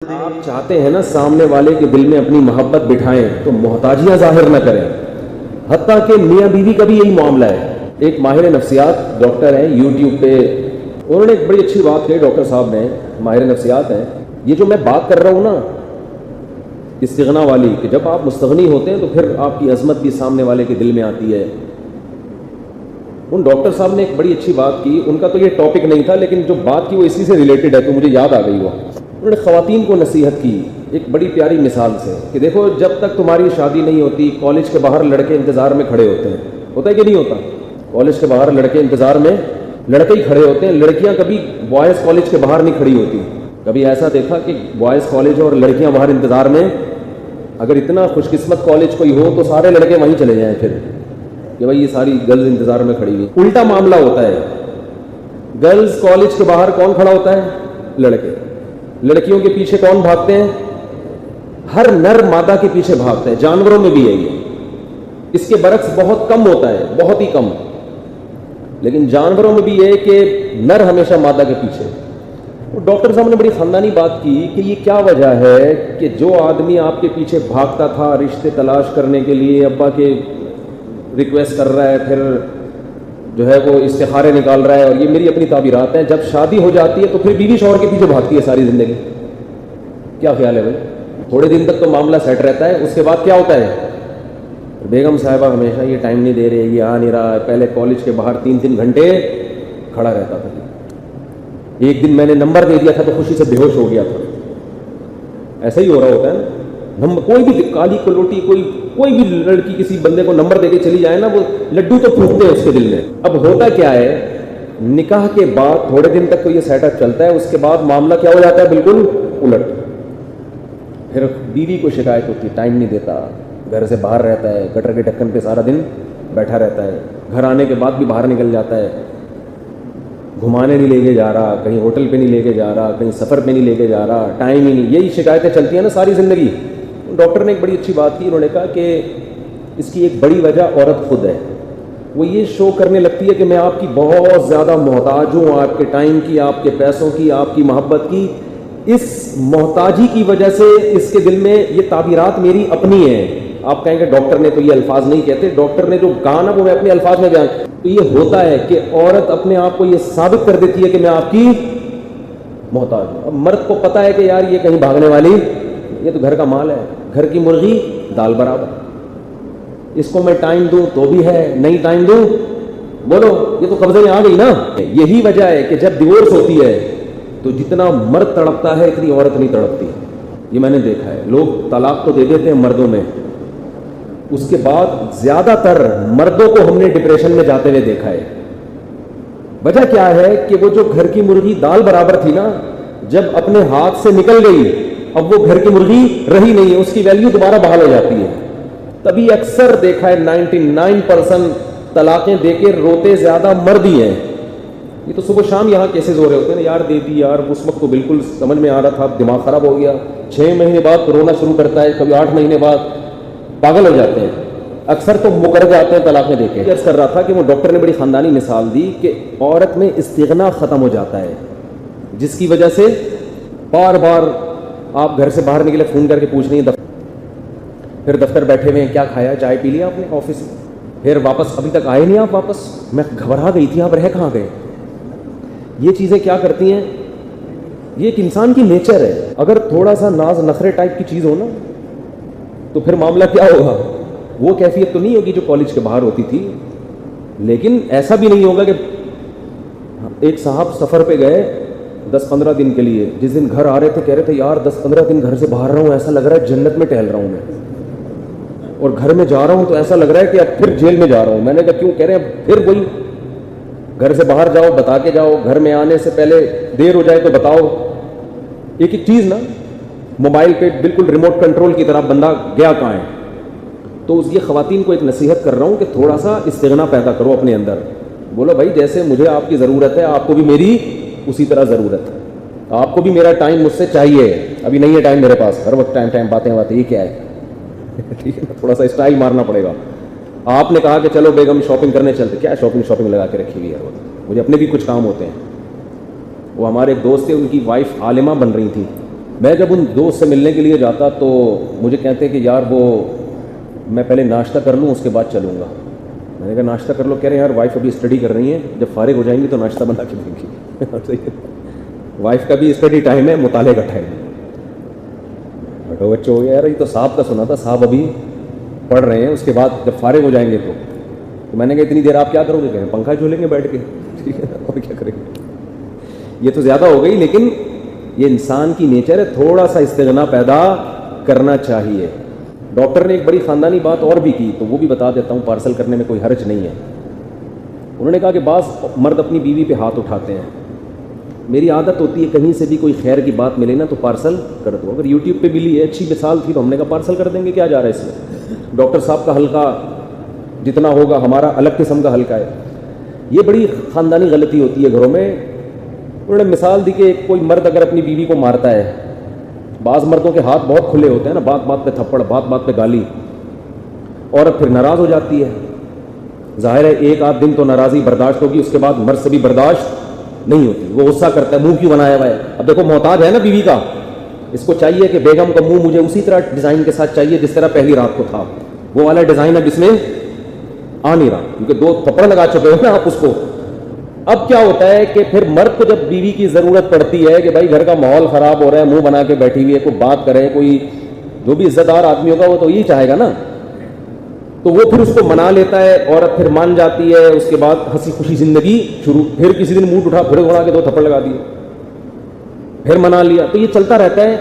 آپ چاہتے ہیں نا سامنے والے کے دل میں اپنی محبت بٹھائیں تو محتاجیاں ظاہر نہ کریں. حتیٰ کہ میاں بیوی کا بھی یہی معاملہ ہے. ایک ماہر نفسیات ڈاکٹر ہیں یوٹیوب پہ, انہوں نے ایک بڑی اچھی بات کہی. ڈاکٹر صاحب نے, ماہر نفسیات ہیں. یہ جو میں بات کر رہا ہوں نا استغنا والی, کہ جب آپ مستغنی ہوتے ہیں تو پھر آپ کی عظمت بھی سامنے والے کے دل میں آتی ہے. ان ڈاکٹر صاحب نے ایک بڑی اچھی بات کی. ان کا تو یہ ٹاپک نہیں تھا لیکن جو بات کی وہ اسی سے ریلیٹڈ ہے تو مجھے یاد آ گئی. وہ انہوں نے خواتین کو نصیحت کی ایک بڑی پیاری مثال سے کہ دیکھو جب تک تمہاری شادی نہیں ہوتی کالج کے باہر لڑکے انتظار میں کھڑے ہوتے ہیں. ہوتا ہے کہ نہیں ہوتا؟ کالج کے باہر لڑکے انتظار میں لڑکے ہی کھڑے ہوتے ہیں. لڑکیاں کبھی بوائز کالج کے باہر نہیں کھڑی ہوتی. کبھی ایسا دیکھا کہ بوائز کالج اور لڑکیاں باہر انتظار میں؟ اگر اتنا خوش قسمت کالج کوئی ہو تو سارے لڑکے وہیں چلے جائیں پھر کہ بھائی یہ ساری گرلز انتظار میں کھڑی ہوئی. الٹا معاملہ ہوتا ہے. گرلز کالج کے باہر کون کھڑا ہوتا ہے؟ لڑکے. لڑکیوں کے پیچھے کون بھاگتے ہیں؟ ہر نر مادہ کے پیچھے بھاگتا ہے. جانوروں میں بھی ہے یہ. اس کے برعکس بہت کم ہوتا ہے, بہت ہی کم. لیکن جانوروں میں بھی یہ کہ نر ہمیشہ مادہ کے پیچھے. ڈاکٹر صاحب نے بڑی خاندانی بات کی کہ یہ کیا وجہ ہے کہ جو آدمی آپ کے پیچھے بھاگتا تھا رشتے تلاش کرنے کے لیے, ابا کے ریکویسٹ کر رہا ہے, پھر جو ہے وہ استخارے نکال رہا ہے, اور یہ میری اپنی تعبیرات ہیں, جب شادی ہو جاتی ہے تو پھر بیوی شوہر کے پیچھے بھاگتی ہے ساری زندگی. کیا خیال ہے بھائی؟ تھوڑے دن تک تو معاملہ سیٹ رہتا ہے, اس کے بعد کیا ہوتا ہے؟ بیگم صاحبہ ہمیشہ یہ ٹائم نہیں دے رہے, یہ آ نہیں رہا. پہلے کالج کے باہر 3 گھنٹے کھڑا رہتا تھا. ایک دن میں نے نمبر دے دیا تھا تو خوشی سے بے ہوش ہو گیا تھا. ایسا ہی ہو رہا ہوتا ہے نا. کوئی بھی کالی کلوٹی کوئی بھی لڑکی کسی بندے کو نمبر دے کے چلی جائے نا, وہ لڈو تو پھونکتے ہیں اس کے دل میں. اب ہوتا کیا ہے, نکاح کے بعد تھوڑے دن تک تو یہ سیٹ اپ چلتا ہے, اس کے بعد معاملہ کیا ہو جاتا ہے؟ بالکل الٹ. پھر بیوی کو شکایت ہوتی ہے ٹائم نہیں دیتا, گھر سے باہر رہتا ہے, گٹر کے ڈھکن پہ سارا دن بیٹھا رہتا ہے, گھر آنے کے بعد بھی باہر نکل جاتا ہے, گھمانے نہیں لے کے جا رہا, کہیں ہوٹل پہ نہیں لے کے جا رہا, کہیں سفر پہ نہیں لے کے جا رہا, ٹائم ہی نہیں. یہی شکایتیں چلتی ہیں نا ساری زندگی. ڈاکٹر نے ایک بڑی اچھی بات کی. انہوں نے کہا کہ اس کی ایک بڑی وجہ عورت خود ہے. وہ یہ شو کرنے لگتی ہے کہ میں آپ کی بہت زیادہ محتاج ہوں, آپ کے ٹائم کی, آپ کے پیسوں کی, آپ کی محبت کی. اس محتاجی کی وجہ سے اس کے دل میں یہ تعبیرات میری اپنی ہیں. آپ کہیں گے ڈاکٹر نے تو یہ الفاظ نہیں کہتے, ڈاکٹر نے جو کہا نا وہ میں اپنے الفاظ میں بیان. تو یہ ہوتا ہے کہ عورت اپنے آپ کو یہ ثابت کر دیتی ہے کہ میں آپ کی محتاج ہوں. اب مرد کو پتا ہے کہ یار یہ کہیں بھاگنے والی, یہ تو گھر کا مال ہے, گھر کی مرغی دال برابر. اس کو میں ٹائم دوں تو بھی ہے, نہیں ٹائم دوں بولو یہ تو قبضے میں آ گئی نا. یہی وجہ ہے کہ جب ڈیورس ہوتی ہے تو جتنا مرد تڑپتا ہے اتنی عورت نہیں تڑپتی. یہ میں نے دیکھا ہے. لوگ طلاق تو دے دیتے ہیں مردوں میں, اس کے بعد زیادہ تر مردوں کو ہم نے ڈپریشن میں جاتے ہوئے دیکھا ہے. وجہ کیا ہے کہ وہ جو گھر کی مرغی دال برابر تھی نا, جب اپنے ہاتھ سے نکل گئی اب وہ گھر کی مرغی رہی نہیں ہے, اس کی ویلیو دوبارہ بحال ہو جاتی ہے. تبھی اکثر دیکھا ہے 99% طلاقیں دے کے روتے زیادہ مرد ہی ہیں. یہ تو صبح شام یہاں کیسز ہو رہے ہوتے ہیں نا, یار دیتی یار, اس وقت تو بالکل سمجھ میں آ رہا تھا, دماغ خراب ہو گیا. 6 مہینے بعد رونا شروع کرتا ہے, کبھی 8 مہینے بعد پاگل ہو جاتے ہیں. اکثر تو مکر جاتے ہیں طلاقیں دے کے. عرض کر رہا تھا کہ وہ ڈاکٹر نے بڑی خاندانی مثال دی کہ عورت میں استغنا ختم ہو جاتا ہے, جس کی وجہ سے بار بار آپ گھر سے باہر نکلے فون کر کے پوچھ رہی ہیں, پھر دفتر بیٹھے ہوئے ہیں, کیا کھایا, چائے پی لیا آپ نے آفس میں, پھر واپس ابھی تک آئے نہیں آپ واپس, میں گھبرا گئی تھی آپ رہ کہاں گئے. یہ چیزیں کیا کرتی ہیں, یہ ایک انسان کی نیچر ہے. اگر تھوڑا سا ناز نخرے ٹائپ کی چیز ہو نا تو پھر معاملہ کیا ہوگا. وہ کیفیت تو نہیں ہوگی جو کالج کے باہر ہوتی تھی, لیکن ایسا بھی نہیں ہوگا کہ ایک صاحب سفر پہ گئے 10-15 دن کے لیے, جس دن گھر آ رہے تھے کہہ رہے تھے یار 10-15 دن گھر سے باہر رہا ہوں, ایسا لگ رہا ہے جنت میں ٹہل رہا ہوں میں, اور گھر میں جا رہا ہوں تو ایسا لگ رہا ہے کہ اب پھر جیل میں جا رہا ہوں. میں نے کہا کیوں؟ کہہ رہے ہیں پھر وہی, گھر سے باہر جاؤ بتا کے جاؤ, گھر میں آنے سے پہلے دیر ہو جائے تو بتاؤ. ایک چیز نا, موبائل پہ بالکل ریموٹ کنٹرول کی طرح بندہ گیا کہاں ہے. تو یہ خواتین کو ایک نصیحت کر رہا ہوں کہ تھوڑا سا استغنا پیدا کرو اپنے اندر. بولو بھائی جیسے مجھے آپ کی ضرورت ہے آپ کو بھی میری اسی طرح ضرورت ہے, آپ کو بھی میرا ٹائم مجھ سے چاہیے. ابھی نہیں ہے ٹائم میرے پاس, ہر وقت ٹائم باتیں, یہ کیا ہے. ٹھیک ہے, تھوڑا سا اسٹائل مارنا پڑے گا. آپ نے کہا کہ چلو بیگم شاپنگ کرنے چلتے, کیا شاپنگ لگا کے رکھی ہوئی ہے. مجھے اپنے بھی کچھ کام ہوتے ہیں. وہ ہمارے ایک دوست تھے, ان کی وائف عالمہ بن رہی تھی, میں جب ان دوست سے ملنے کے لیے جاتا تو مجھے کہتے کہ یار وہ میں پہلے ناشتہ کر لوں اس کے بعد چلوں گا. میں نے کہا ناشتہ کر لو. کہہ رہے ہیں یار وائف ابھی اسٹڈی کر رہی ہیں, جب فارغ ہو جائیں گی تو ناشتہ بنا کے دیں گی. وائف کا بھی اسٹڈی ٹائم ہے, مطالعے کا ٹائم ہے. بیٹھو بچوں ہو گیا یار, یہ تو صاحب کا سنا تھا, صاحب ابھی پڑھ رہے ہیں, اس کے بعد جب فارغ ہو جائیں گے تو میں نے کہا اتنی دیر آپ کیا کرو گے؟ کہیں پنکھا جھولیں گے بیٹھ کے, ٹھیک ہے نا, اور کیا کریں گے. یہ تو زیادہ ہو گئی, لیکن یہ انسان کی نیچر ہے, تھوڑا سا استغنا پیدا کرنا چاہیے. ڈاکٹر نے ایک بڑی خاندانی بات اور بھی کی, تو وہ بھی بتا دیتا ہوں, پارسل کرنے میں کوئی حرج نہیں ہے. انہوں نے کہا کہ بعض مرد اپنی بیوی پہ ہاتھ اٹھاتے ہیں. میری عادت ہوتی ہے کہیں سے بھی کوئی خیر کی بات ملے نا تو پارسل کر دو. اگر یوٹیوب پہ ملی ہے, اچھی مثال تھی, تو ہم نے کہا پارسل کر دیں گے, کیا جا رہا ہے اس میں. ڈاکٹر صاحب کا حلقہ جتنا ہوگا ہمارا الگ قسم کا حلقہ ہے. یہ بڑی خاندانی غلطی ہوتی ہے گھروں میں. انہوں نے مثال دی کہ کوئی مرد اگر اپنی بیوی کو مارتا ہے, بعض مردوں کے ہاتھ بہت کھلے ہوتے ہیں نا, بات بات پہ تھپڑ, بات بات پہ گالی, عورت پھر ناراض ہو جاتی ہے. ظاہر ہے ایک آدھ دن تو ناراضی برداشت ہوگی, اس کے بعد مرد سے بھی برداشت نہیں ہوتی, وہ غصہ کرتا ہے, منہ کیوں بنایا ہوا ہے. اب دیکھو محتاج ہے نا بیوی کا, اس کو چاہیے کہ بیگم کا منہ مجھے اسی طرح ڈیزائن کے ساتھ چاہیے جس طرح پہلی رات کو تھا. وہ والا ڈیزائن اب اس میں آ نہیں رہا, کیونکہ 2 تھپڑ لگا چکے ہو نا آپ اس کو. اب کیا ہوتا ہے کہ پھر مرد کو جب بیوی کی ضرورت پڑتی ہے کہ بھائی گھر کا ماحول خراب ہو رہا ہے, منہ بنا کے بیٹھی ہوئی ہے, کوئی بات کرے, کوئی جو بھی عزت دار آدمی ہوگا وہ تو یہی چاہے گا نا, تو وہ پھر اس کو منا لیتا ہے. عورت پھر مان جاتی ہے, اس کے بعد ہنسی خوشی زندگی شروع. پھر کسی دن موڈ اٹھا, پھر اڑا کے 2 تھپڑ لگا دیے, پھر منا لیا. تو یہ چلتا رہتا ہے.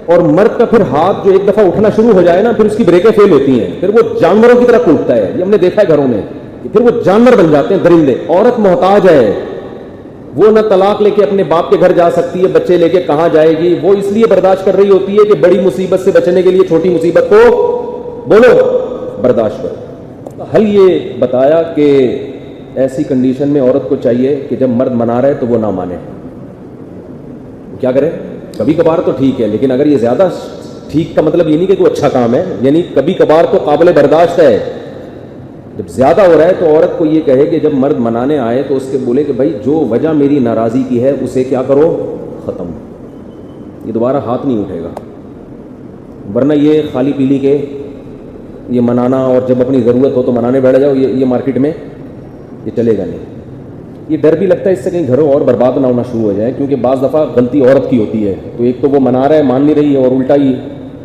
اور مرد کا پھر ہاتھ جو ایک دفعہ اٹھنا شروع ہو جائے نا, پھر اس کی بریکیں فیل ہوتی ہیں, پھر وہ جانوروں کی طرح کوٹتا ہے. یہ ہم نے دیکھا ہے گھروں میں, پھر وہ جانور بن جاتے ہیں, درندے. عورت محتاج ہے, وہ نہ طلاق لے کے اپنے باپ کے گھر جا سکتی ہے, بچے لے کے کہاں جائے گی. وہ اس لیے برداشت کر رہی ہوتی ہے کہ بڑی مصیبت سے بچنے کے لیے چھوٹی مصیبت کو بولو برداشت کرو. حل یہ بتایا کہ ایسی کنڈیشن میں عورت کو چاہیے کہ جب مرد منا رہے تو وہ نہ مانے. کیا کرے؟ کبھی کبھار تو ٹھیک ہے, لیکن اگر یہ زیادہ ٹھیک کا مطلب یہ نہیں کہ کوئی اچھا کام ہے, یعنی کبھی کبھار تو قابل برداشت ہے. جب زیادہ ہو رہا ہے تو عورت کو یہ کہے کہ جب مرد منانے آئے تو اس کے بولے کہ بھائی جو وجہ میری ناراضی کی ہے اسے کیا کرو, ختم. یہ دوبارہ ہاتھ نہیں اٹھے گا, ورنہ یہ خالی پیلی کے یہ منانا اور جب اپنی ضرورت ہو تو منانے بیٹھ جاؤ, یہ مارکیٹ میں یہ چلے گا نہیں. یہ ڈر بھی لگتا ہے اس سے کہیں گھروں اور برباد نہ ہونا شروع ہو جائے, کیونکہ بعض دفعہ غلطی عورت کی ہوتی ہے. تو ایک تو وہ منا رہا ہے, مان نہیں رہی ہے, اور الٹا ہی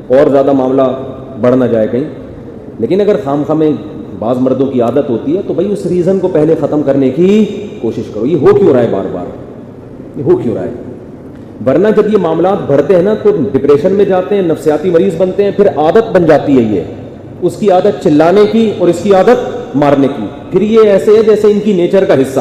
اور زیادہ معاملہ بڑھ نہ جائے کہیں. لیکن اگر خام خواہ میں بعض مردوں کی عادت ہوتی ہے تو بھائی اس ریزن کو پہلے ختم کرنے کی کوشش کرو. یہ ہو کیوں رہا ہے بار بار, یہ ہو کیوں رہا ہے؟ ورنہ جب یہ معاملات بڑھتے ہیں نا تو ڈپریشن میں جاتے ہیں, نفسیاتی مریض بنتے ہیں, پھر عادت بن جاتی ہے. یہ اس کی عادت چلانے کی اور اس کی عادت مارنے کی, پھر یہ ایسے ہے جیسے ان کی نیچر کا حصہ.